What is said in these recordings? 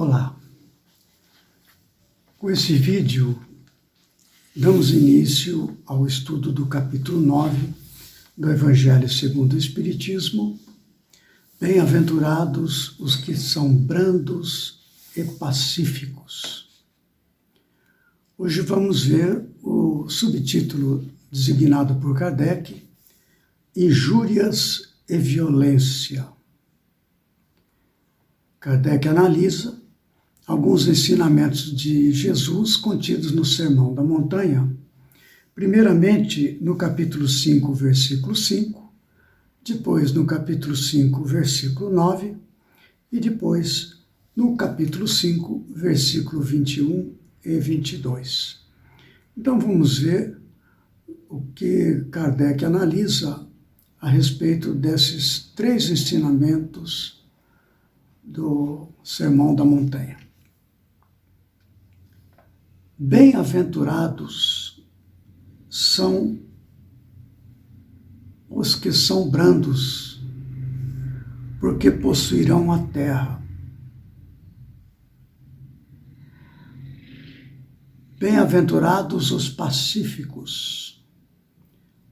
Olá, com esse vídeo damos início ao estudo do capítulo 9 do Evangelho segundo o Espiritismo. Bem-aventurados os que são brandos e pacíficos. Hoje vamos ver o subtítulo designado por Kardec, Injúrias e Violência. Kardec analisa alguns ensinamentos de Jesus contidos no Sermão da Montanha, primeiramente no capítulo 5, versículo 5, depois no capítulo 5, versículo 9, e depois no capítulo 5, versículo 21 e 22. Então vamos ver o que Kardec analisa a respeito desses três ensinamentos do Sermão da Montanha. Bem-aventurados são os que são brandos, porque possuirão a terra. Bem-aventurados os pacíficos,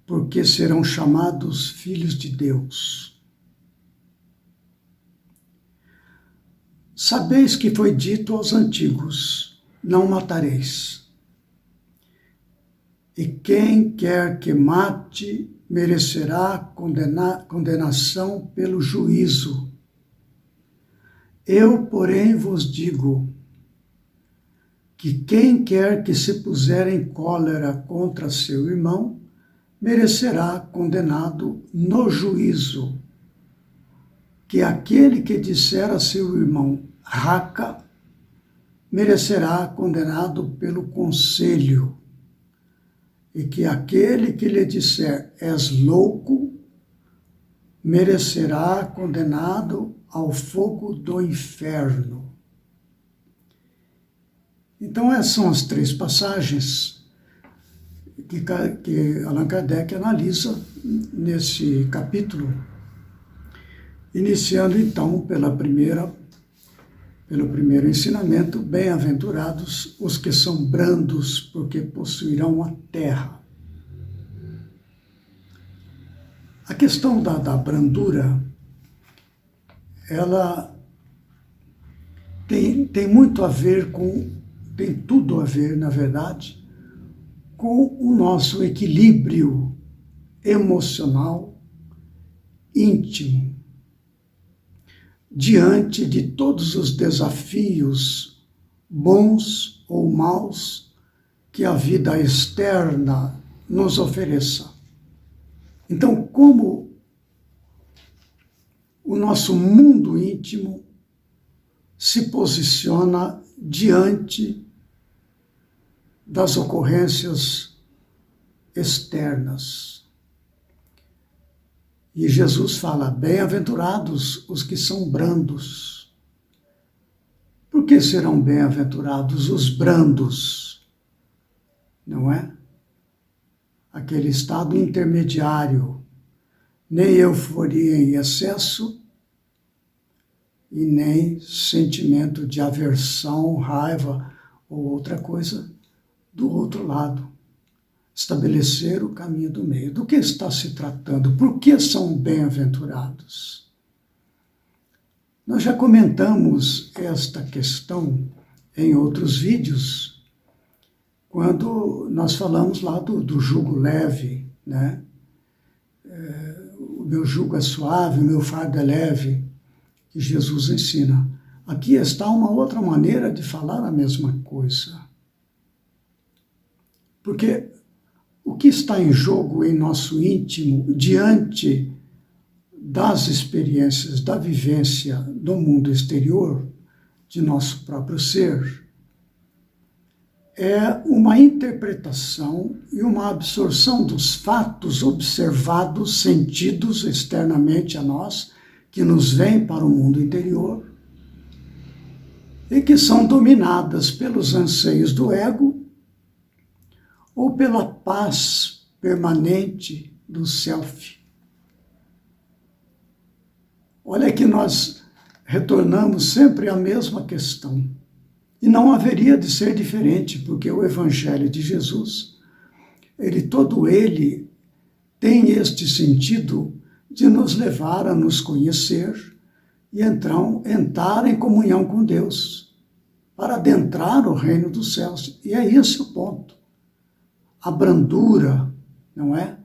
porque serão chamados filhos de Deus. Sabeis que foi dito aos antigos: não matareis. E quem quer que mate merecerá condenação pelo juízo. Eu, porém, vos digo que quem quer que se puser em cólera contra seu irmão merecerá condenado no juízo. Que aquele que disser a seu irmão raca merecerá condenado pelo conselho, e que aquele que lhe disser és louco merecerá condenado ao fogo do inferno. Então essas são as três passagens que Allan Kardec analisa nesse capítulo, iniciando então pelo primeiro ensinamento: bem-aventurados os que são brandos, porque possuirão a terra. A questão da brandura, ela tem muito a ver tem tudo a ver, na verdade, com o nosso equilíbrio emocional, íntimo, diante de todos os desafios, bons ou maus, que a vida externa nos ofereça. Então, como o nosso mundo íntimo se posiciona diante das ocorrências externas? E Jesus fala: bem-aventurados os que são brandos. Por que serão bem-aventurados os brandos? Não é? Aquele estado intermediário, nem euforia em excesso e nem sentimento de aversão, raiva ou outra coisa do outro lado. Estabelecer o caminho do meio. Do que está se tratando? Por que são bem-aventurados? Nós já comentamos esta questão em outros vídeos, quando nós falamos lá do jugo leve, né? O meu jugo é suave, o meu fardo é leve, que Jesus ensina. Aqui está uma outra maneira de falar a mesma coisa. Porque o que está em jogo em nosso íntimo, diante das experiências, da vivência do mundo exterior, de nosso próprio ser, é uma interpretação e uma absorção dos fatos observados, sentidos externamente a nós, que nos vêm para o mundo interior e que são dominadas pelos anseios do ego ou pela paz permanente do self. Olha que nós retornamos sempre à mesma questão. E não haveria de ser diferente, porque o Evangelho de Jesus, todo ele tem este sentido de nos levar a nos conhecer e então entrar em comunhão com Deus, para adentrar o reino dos céus. E é esse o ponto. A brandura, não é?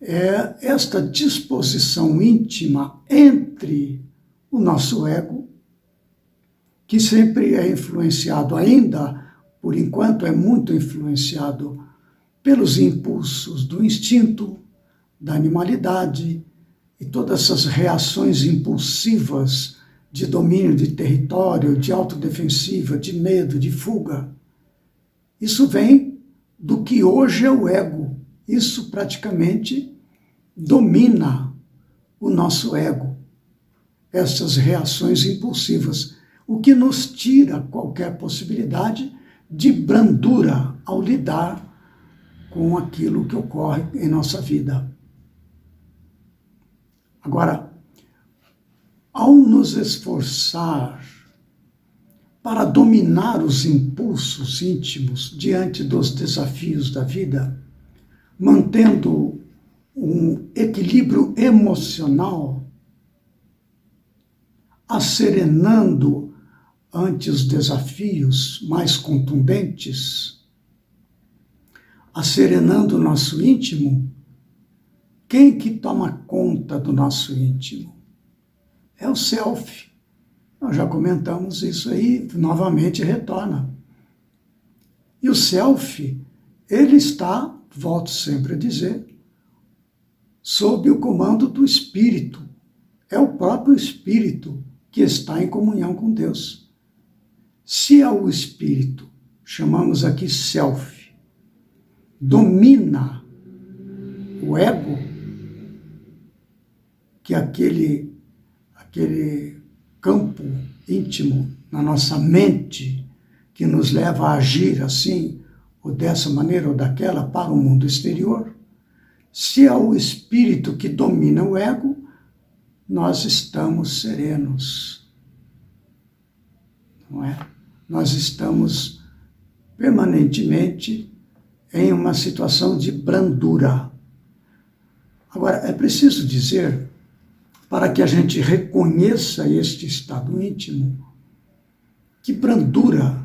É esta disposição íntima entre o nosso ego, que sempre é influenciado ainda, por enquanto é muito influenciado pelos impulsos do instinto, da animalidade e todas essas reações impulsivas de domínio de território, de autodefensiva, de medo, de fuga. Isso vem do que hoje é o ego. Isso praticamente domina o nosso ego, essas reações impulsivas, o que nos tira qualquer possibilidade de brandura ao lidar com aquilo que ocorre em nossa vida. Agora, ao nos esforçar para dominar os impulsos íntimos diante dos desafios da vida, mantendo um equilíbrio emocional, asserenando ante os desafios mais contundentes, asserenando o nosso íntimo, quem que toma conta do nosso íntimo? É o self. Nós já comentamos isso aí, novamente retorna. E o self, ele está, volto sempre a dizer, sob o comando do Espírito. É o próprio Espírito que está em comunhão com Deus. Se é o Espírito, chamamos aqui self, domina o ego, que é aquele campo íntimo na nossa mente que nos leva a agir assim, ou dessa maneira ou daquela, para o mundo exterior. Se é o espírito que domina o ego, nós estamos serenos, não é? Nós estamos permanentemente em uma situação de brandura. Agora, é preciso dizer, para que a gente reconheça este estado íntimo, que brandura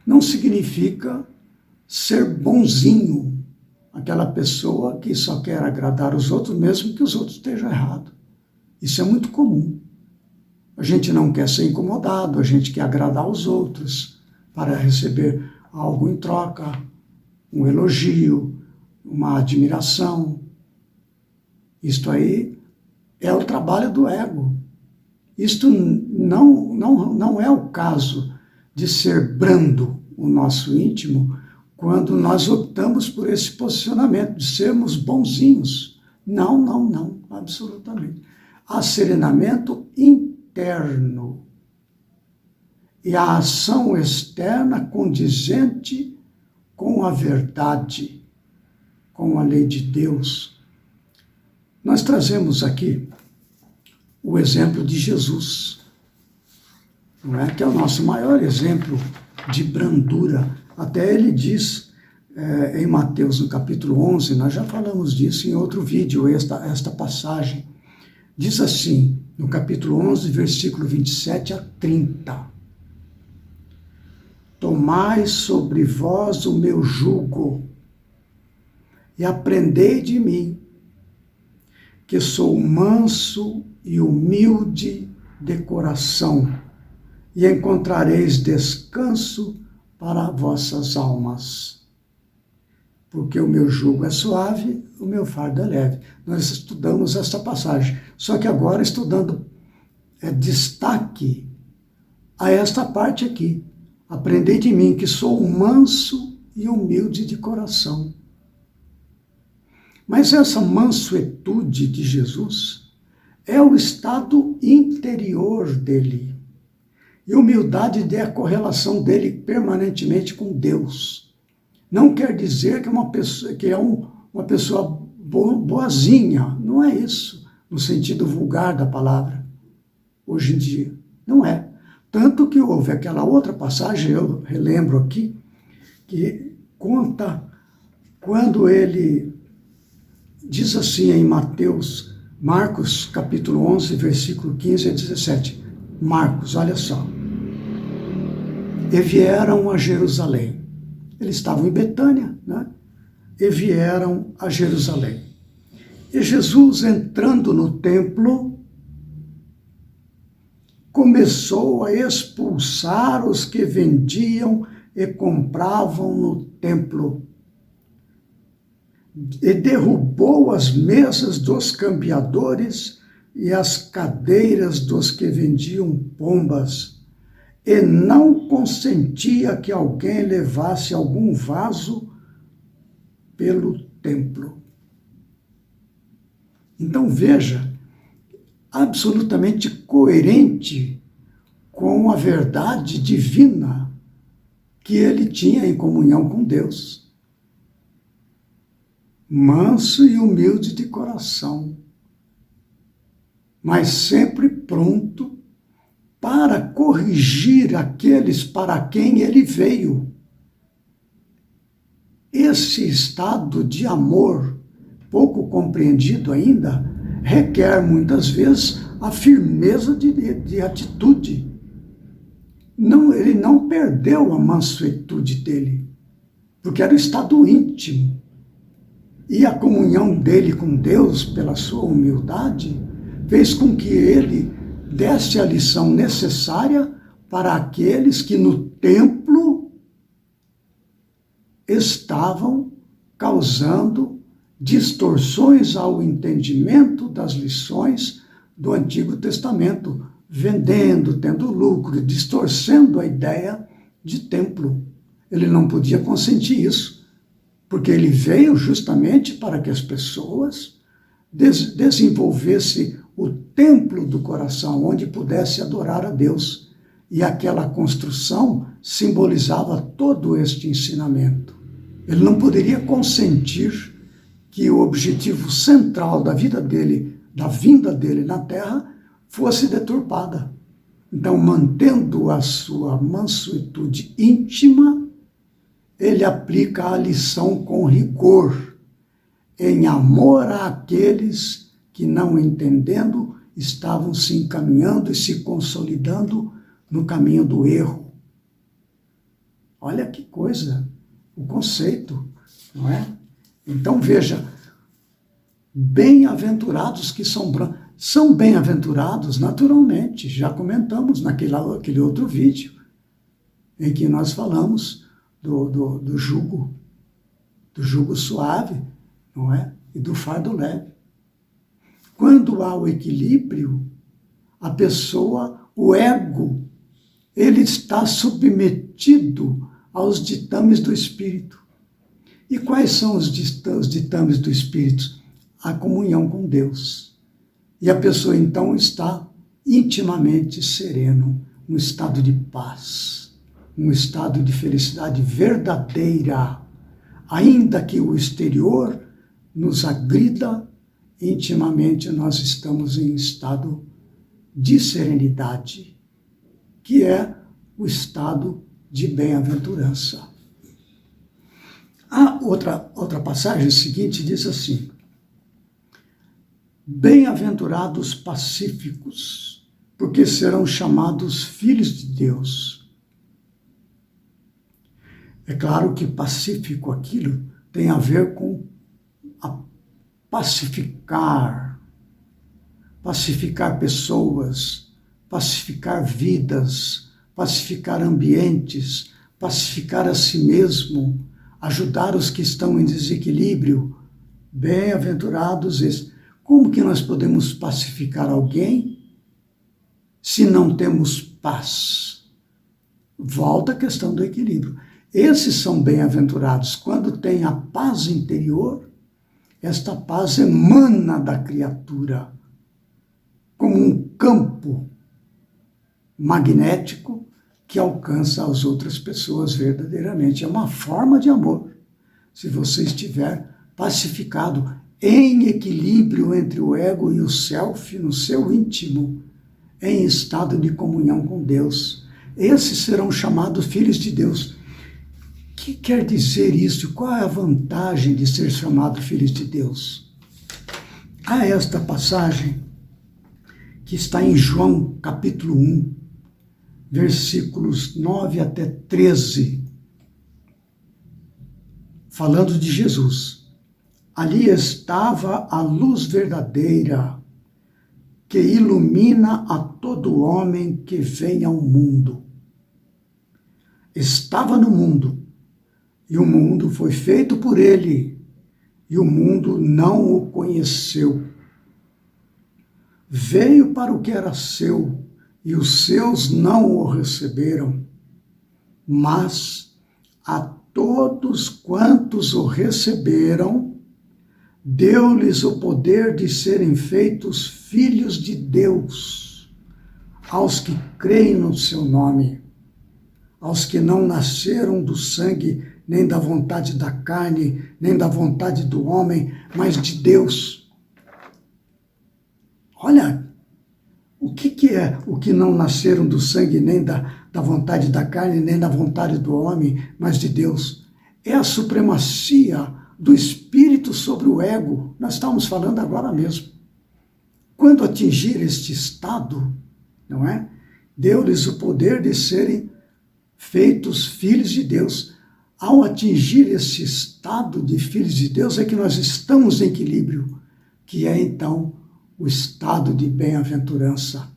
não significa ser bonzinho, aquela pessoa que só quer agradar os outros, mesmo que os outros estejam errados. Isso é muito comum. A gente não quer ser incomodado, a gente quer agradar os outros para receber algo em troca, um elogio, uma admiração. Isto aí é o trabalho do ego. Isto não é o caso de ser brando o nosso íntimo quando nós optamos por esse posicionamento de sermos bonzinhos. Não, absolutamente. Há serenamento interno e a ação externa condizente com a verdade, com a lei de Deus. Nós trazemos aqui o exemplo de Jesus, não é? Que é o nosso maior exemplo de brandura. Até ele diz em Mateus, no capítulo 11, nós já falamos disso em outro vídeo, esta passagem. Diz assim, no capítulo 11, versículo 27 a 30. Tomai sobre vós o meu jugo e aprendei de mim, que sou manso e humilde de coração, e encontrareis descanso para vossas almas. Porque o meu jugo é suave, o meu fardo é leve. Nós estudamos esta passagem, só que agora estudando destaque a esta parte aqui. Aprendei de mim, que sou manso e humilde de coração. Mas essa mansuetude de Jesus é o estado interior dele. E humildade é a correlação dele permanentemente com Deus. Não quer dizer que é uma pessoa boazinha. Não é isso, no sentido vulgar da palavra, hoje em dia. Não é. Tanto que houve aquela outra passagem, eu relembro aqui, que conta quando ele diz assim em Marcos capítulo 11, versículo 15 a 17. Marcos, olha só. E vieram a Jerusalém. Eles estavam em Betânia, né? E vieram a Jerusalém. E Jesus, entrando no templo, começou a expulsar os que vendiam e compravam no templo. E derrubou as mesas dos cambiadores e as cadeiras dos que vendiam pombas, e não consentia que alguém levasse algum vaso pelo templo. Então veja, absolutamente coerente com a verdade divina que ele tinha em comunhão com Deus. Manso e humilde de coração, mas sempre pronto para corrigir aqueles para quem ele veio. Esse estado de amor, pouco compreendido ainda, requer muitas vezes a firmeza de atitude. Ele não perdeu a mansuetude dele, porque era o estado íntimo. E a comunhão dele com Deus, pela sua humildade, fez com que ele desse a lição necessária para aqueles que no templo estavam causando distorções ao entendimento das lições do Antigo Testamento, vendendo, tendo lucro, distorcendo a ideia de templo. Ele não podia consentir isso, porque ele veio justamente para que as pessoas desenvolvessem o templo do coração, onde pudesse adorar a Deus. E aquela construção simbolizava todo este ensinamento. Ele não poderia consentir que o objetivo central da vida dele, da vinda dele na terra, fosse deturpada. Então, mantendo a sua mansuetude íntima, ele aplica a lição com rigor, em amor àqueles que, não entendendo, estavam se encaminhando e se consolidando no caminho do erro. Olha que coisa, o conceito, não é? Então veja, bem-aventurados que são brancos. São bem-aventurados naturalmente, já comentamos naquele outro vídeo, em que nós falamos do jugo suave, não é? E do fardo leve. Quando há o equilíbrio, a pessoa, o ego, ele está submetido aos ditames do Espírito. E quais são os ditames do Espírito? A comunhão com Deus. E a pessoa, então, está intimamente sereno, um estado de paz, um estado de felicidade verdadeira. Ainda que o exterior nos agrida, intimamente nós estamos em estado de serenidade, que é o estado de bem-aventurança. A outra passagem seguinte diz assim: bem-aventurados pacíficos, porque serão chamados filhos de Deus. É claro que pacífico, aquilo tem a ver com pacificar pessoas, pacificar vidas, pacificar ambientes, pacificar a si mesmo, ajudar os que estão em desequilíbrio. Bem-aventurados esses. Como que nós podemos pacificar alguém se não temos paz? Volta a questão do equilíbrio. Esses são bem-aventurados. Quando tem a paz interior, esta paz emana da criatura como um campo magnético que alcança as outras pessoas verdadeiramente. É uma forma de amor. Se você estiver pacificado, em equilíbrio entre o ego e o self, no seu íntimo, em estado de comunhão com Deus. Esses serão chamados filhos de Deus. O que quer dizer isso? Qual é a vantagem de ser chamado filhos de Deus? Há esta passagem que está em João, capítulo 1, versículos 9 até 13, falando de Jesus. Ali estava a luz verdadeira, que ilumina a todo homem que vem ao mundo. Estava no mundo, e o mundo foi feito por ele, e o mundo não o conheceu. Veio para o que era seu, e os seus não o receberam. Mas a todos quantos o receberam, deu-lhes o poder de serem feitos filhos de Deus, aos que creem no seu nome, aos que não nasceram do sangue, nem da vontade da carne, nem da vontade do homem, mas de Deus. Olha, o que é o que não nasceram do sangue, nem da vontade da carne, nem da vontade do homem, mas de Deus? É a supremacia do espírito sobre o ego. Nós estamos falando agora mesmo. Quando atingir este estado, não é? Deu-lhes o poder de serem feitos filhos de Deus. Ao atingir esse estado de filhos de Deus é que nós estamos em equilíbrio, que é então o estado de bem-aventurança.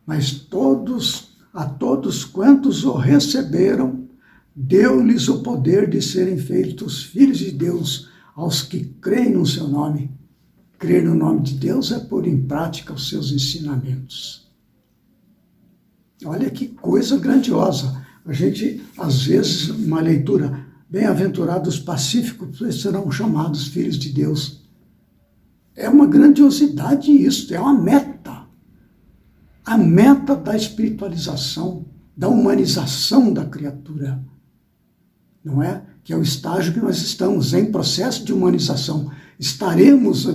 Mas a todos quantos o receberam, deu-lhes o poder de serem feitos filhos de Deus, aos que creem no seu nome. Crer no nome de Deus é pôr em prática os seus ensinamentos. Olha que coisa grandiosa. A gente, às vezes, uma leitura, bem-aventurados pacíficos serão chamados filhos de Deus. É uma grandiosidade isso, é uma meta. A meta da espiritualização, da humanização da criatura. Não é? Que é o estágio que nós estamos, em processo de humanização. Estaremos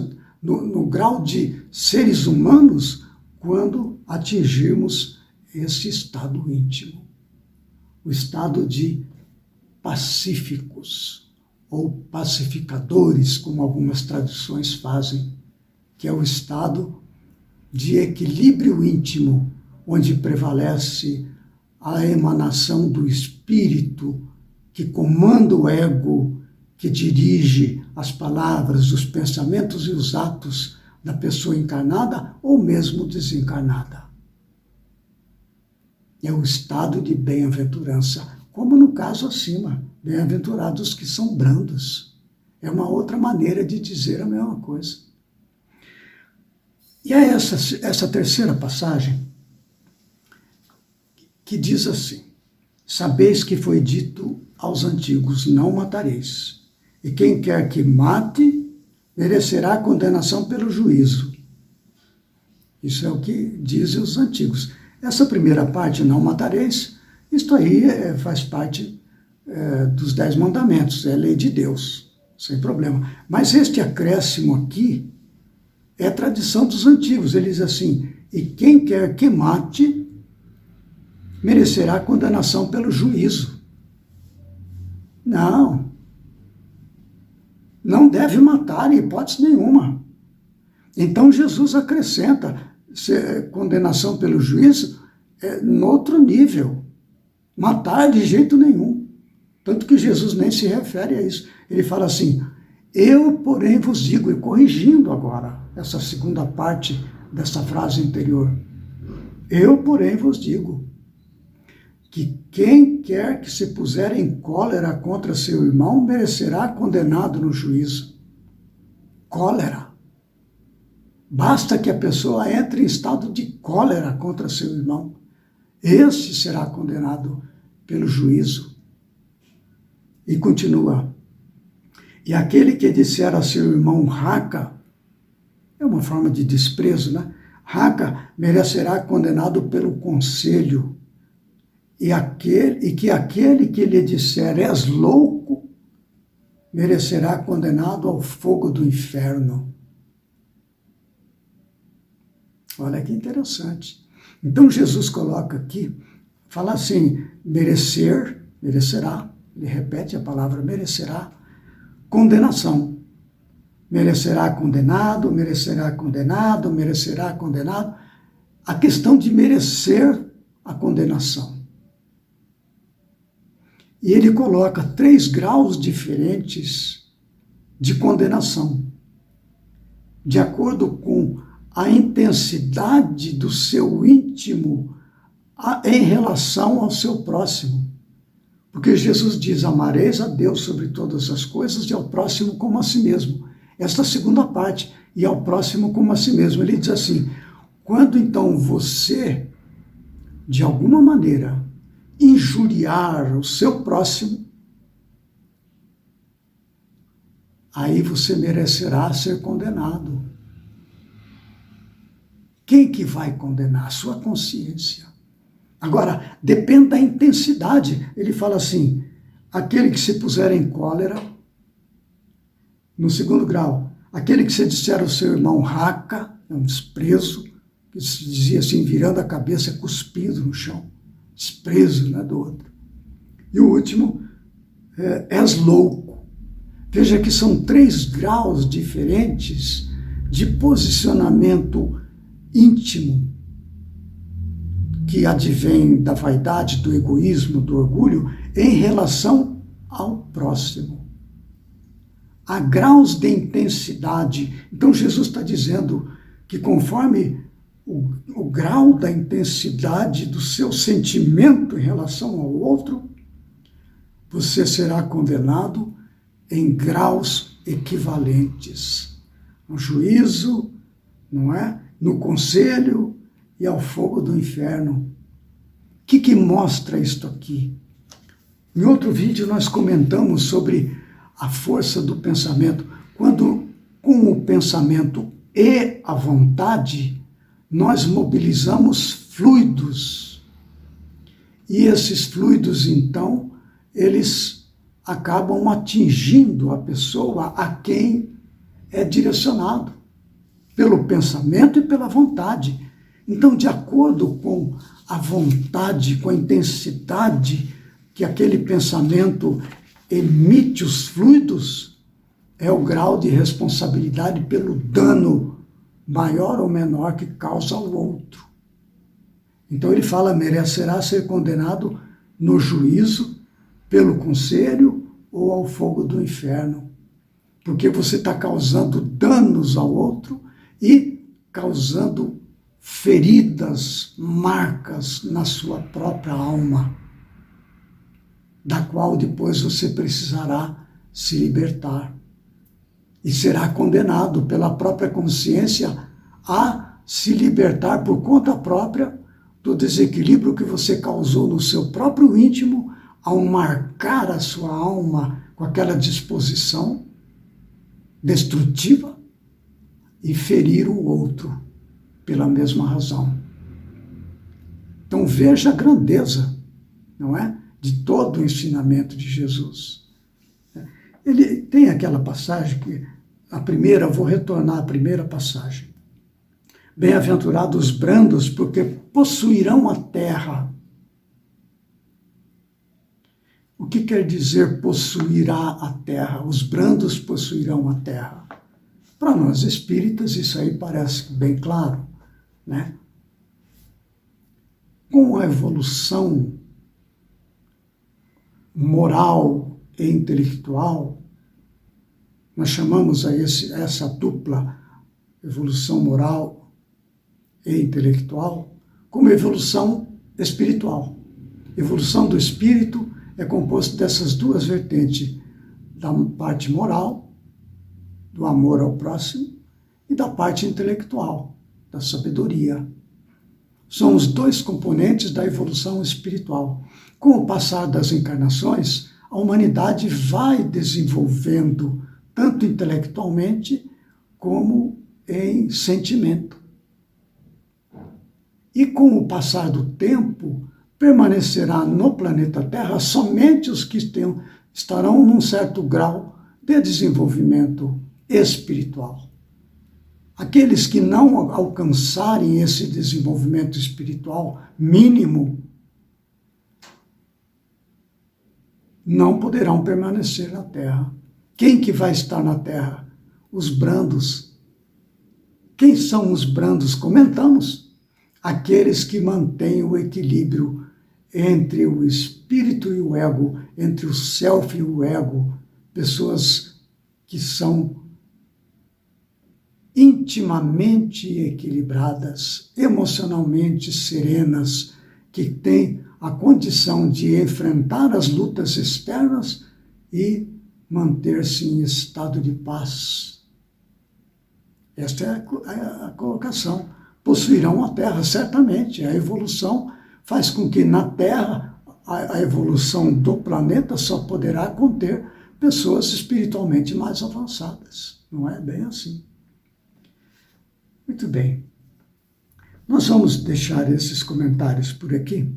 no grau de seres humanos quando atingirmos esse estado íntimo. O estado de pacíficos, ou pacificadores, como algumas traduções fazem, que é o estado de equilíbrio íntimo, onde prevalece a emanação do espírito que comanda o ego, que dirige as palavras, os pensamentos e os atos da pessoa encarnada ou mesmo desencarnada. É o estado de bem-aventurança, como no caso acima, bem-aventurados que são brandos. É uma outra maneira de dizer a mesma coisa. E é essa terceira passagem que diz assim: sabeis que foi dito aos antigos, não matareis, e quem quer que mate, merecerá condenação pelo juízo. Isso é o que dizem os antigos. Essa primeira parte, não matareis, isto aí faz parte dos 10 mandamentos, é lei de Deus, sem problema. Mas este acréscimo aqui é tradição dos antigos. Ele diz assim: e quem quer que mate, merecerá condenação pelo juízo. Não deve matar em hipótese nenhuma. Então Jesus acrescenta condenação pelo juízo no outro nível. Matar de jeito nenhum. Tanto que Jesus nem se refere a isso. Ele fala assim: eu, porém, vos digo, e corrigindo agora essa segunda parte dessa frase anterior, eu, porém, vos digo, que quem quer que se puser em cólera contra seu irmão merecerá condenado no juízo. Cólera. Basta que a pessoa entre em estado de cólera contra seu irmão. Este será condenado pelo juízo. E continua: e aquele que disser a seu irmão raca, é uma forma de desprezo, né? Raca, merecerá condenado pelo conselho. E que aquele que lhe disser és louco, merecerá condenado ao fogo do inferno. Olha que interessante. Então Jesus coloca aqui, fala assim, merecerá, ele repete a palavra merecerá, condenação. Merecerá condenado, merecerá condenado, merecerá condenado. A questão de merecer a condenação. E ele coloca 3 graus diferentes de condenação, de acordo com a intensidade do seu íntimo em relação ao seu próximo. Porque Jesus diz, amareis a Deus sobre todas as coisas e ao próximo como a si mesmo. Esta segunda parte, e ao próximo como a si mesmo. Ele diz assim, quando então você, de alguma maneira, injuriar o seu próximo, aí você merecerá ser condenado. Quem que vai condenar? A sua consciência. Agora, depende da intensidade. Ele fala assim, aquele que se puser em cólera, no 2º grau, aquele que se disser ao seu irmão raca, é um desprezo, que se dizia assim, virando a cabeça, cuspido no chão, desprezo, né, do outro. E o último, és louco. Veja que são 3 graus diferentes de posicionamento íntimo, que advém da vaidade, do egoísmo, do orgulho, em relação ao próximo. Há graus de intensidade. Então Jesus está dizendo que conforme o grau da intensidade do seu sentimento em relação ao outro, você será condenado em graus equivalentes. No juízo, não é? No conselho e ao fogo do inferno. O que mostra isto aqui? Em outro vídeo nós comentamos sobre a força do pensamento. Quando com o pensamento e a vontade, nós mobilizamos fluidos. E esses fluidos, então, eles acabam atingindo a pessoa a quem é direcionado, pelo pensamento e pela vontade. Então, de acordo com a vontade, com a intensidade que aquele pensamento emite os fluidos, é o grau de responsabilidade pelo dano maior ou menor que causa ao outro. Então ele fala, merecerá ser condenado no juízo, pelo conselho ou ao fogo do inferno. Porque você está causando danos ao outro e causando feridas, marcas na sua própria alma, da qual depois você precisará se libertar. E será condenado pela própria consciência a se libertar por conta própria do desequilíbrio que você causou no seu próprio íntimo ao marcar a sua alma com aquela disposição destrutiva e ferir o outro pela mesma razão. Então veja a grandeza, não é? De todo o ensinamento de Jesus. Ele tem aquela passagem que, a primeira, vou retornar à primeira passagem. Bem-aventurados os brandos, porque possuirão a terra. O que quer dizer possuirá a terra? Os brandos possuirão a terra. Para nós espíritas, isso aí parece bem claro, né? Com a evolução moral e intelectual, nós chamamos a essa dupla evolução moral e intelectual como evolução espiritual. Evolução do espírito é composto dessas duas vertentes, da parte moral, do amor ao próximo, e da parte intelectual, da sabedoria. São os 2 componentes da evolução espiritual. Com o passar das encarnações, a humanidade vai desenvolvendo, tanto intelectualmente como em sentimento. E com o passar do tempo, permanecerá no planeta Terra somente os que estarão num certo grau de desenvolvimento espiritual. Aqueles que não alcançarem esse desenvolvimento espiritual mínimo não poderão permanecer na Terra. Quem que vai estar na Terra? Os brandos. Quem são os brandos? Comentamos. Aqueles que mantêm o equilíbrio entre o espírito e o ego, entre o self e o ego. Pessoas que são intimamente equilibradas, emocionalmente serenas, que têm a condição de enfrentar as lutas externas e manter-se em estado de paz. Esta é a colocação. Possuirão a Terra, certamente. A evolução faz com que na Terra, a evolução do planeta só poderá conter pessoas espiritualmente mais avançadas. Não é bem assim. Muito bem. Nós vamos deixar esses comentários por aqui.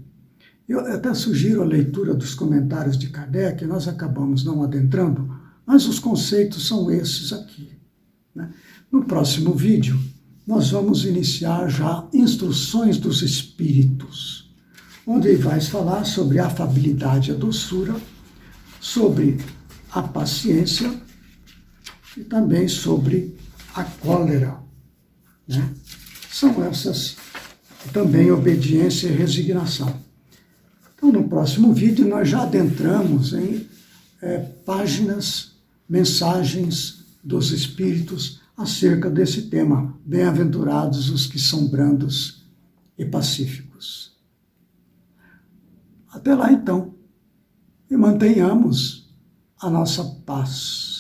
Eu até sugiro a leitura dos comentários de Kardec, nós acabamos não adentrando, mas os conceitos são esses aqui, né? No próximo vídeo, nós vamos iniciar já Instruções dos Espíritos, onde ele vai falar sobre a afabilidade e a doçura, sobre a paciência e também sobre a cólera, né? São essas também obediência e resignação. Então, no próximo vídeo, nós já adentramos em páginas, mensagens dos Espíritos acerca desse tema. Bem-aventurados os que são brandos e pacíficos. Até lá, então, e mantenhamos a nossa paz.